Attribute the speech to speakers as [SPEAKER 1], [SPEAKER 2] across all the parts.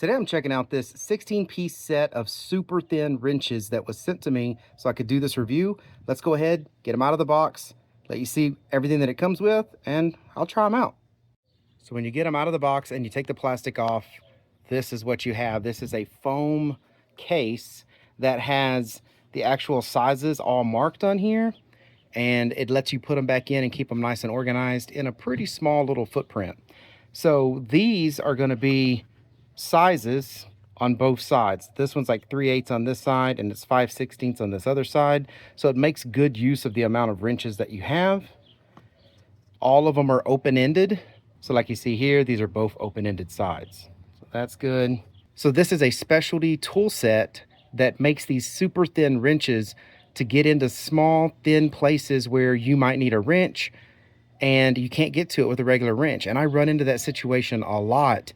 [SPEAKER 1] Today I'm checking out this 16-piece set of super thin wrenches that was sent to me so I could do this review. Let's go ahead, get them out of the box, let you see everything that it comes with, and I'll try them out. So when you get them out of the box and you take the plastic off, this is what you have. This is a foam case that has the actual sizes all marked on here, and it lets you put them back in and keep them nice and organized in a pretty small little footprint. So these are going to be sizes on both sides. This one's like 3/8 on this side and it's 5/16 on this other side. So it makes good use of the amount of wrenches that you have. All of them are open-ended. So like you see here, these are both open-ended sides. So that's good. So this is a specialty tool set that makes these super thin wrenches to get into small, thin places where you might need a wrench and you can't get to it with a regular wrench. And I run into that situation a lot,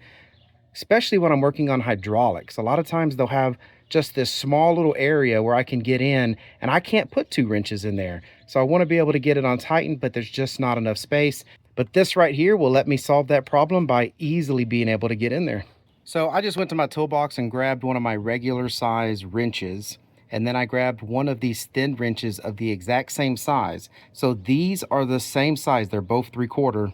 [SPEAKER 1] especially when I'm working on hydraulics. A lot of times they'll have just this small little area where I can get in and I can't put 2 wrenches in there. So I want to be able to get it on tighten, but there's just not enough space. But this right here will let me solve that problem by easily being able to get in there. So I just went to my toolbox and grabbed one of my regular size wrenches. And then I grabbed one of these thin wrenches of the exact same size. So these are the same size. They're both 3/4.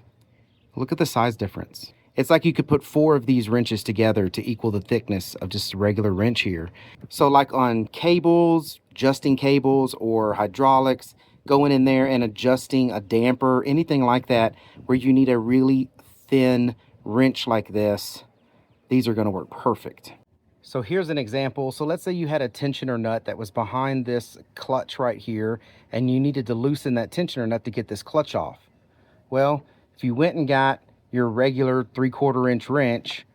[SPEAKER 1] Look at the size difference. It's like you could put 4 of these wrenches together to equal the thickness of just a regular wrench here. So like on cables, adjusting cables or hydraulics, going in there and adjusting a damper, anything like that, where you need a really thin wrench like this, these are going to work perfect. So here's an example. So let's say you had a tensioner nut that was behind this clutch right here, and you needed to loosen that tensioner nut to get this clutch off. Well, if you went and got your regular 3/4 inch wrench,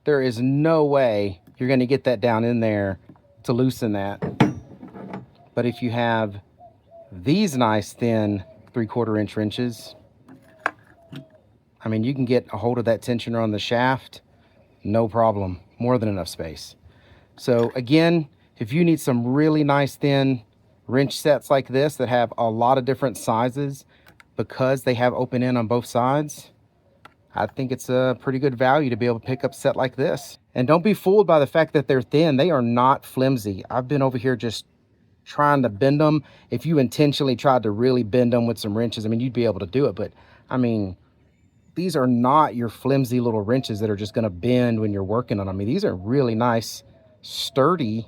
[SPEAKER 1] there is no way you're going to get that down in there to loosen that. But if you have these nice thin 3/4 inch wrenches, I mean, you can get a hold of that tensioner on the shaft, no problem, more than enough space. So again, if you need some really nice thin wrench sets like this that have a lot of different sizes because they have open end on both sides, I think it's a pretty good value to be able to pick up a set like this. And don't be fooled by the fact that they're thin. They are not flimsy. I've been over here just trying to bend them. If you intentionally tried to really bend them with some wrenches, I mean, you'd be able to do it. But I mean, these are not your flimsy little wrenches that are just going to bend when you're working on them. I mean, these are really nice, sturdy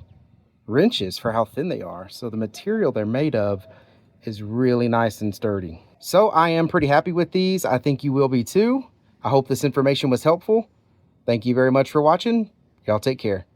[SPEAKER 1] wrenches for how thin they are. So the material they're made of is really nice and sturdy. So I am pretty happy with these. I think you will be too. I hope this information was helpful. Thank you very much for watching. Y'all take care.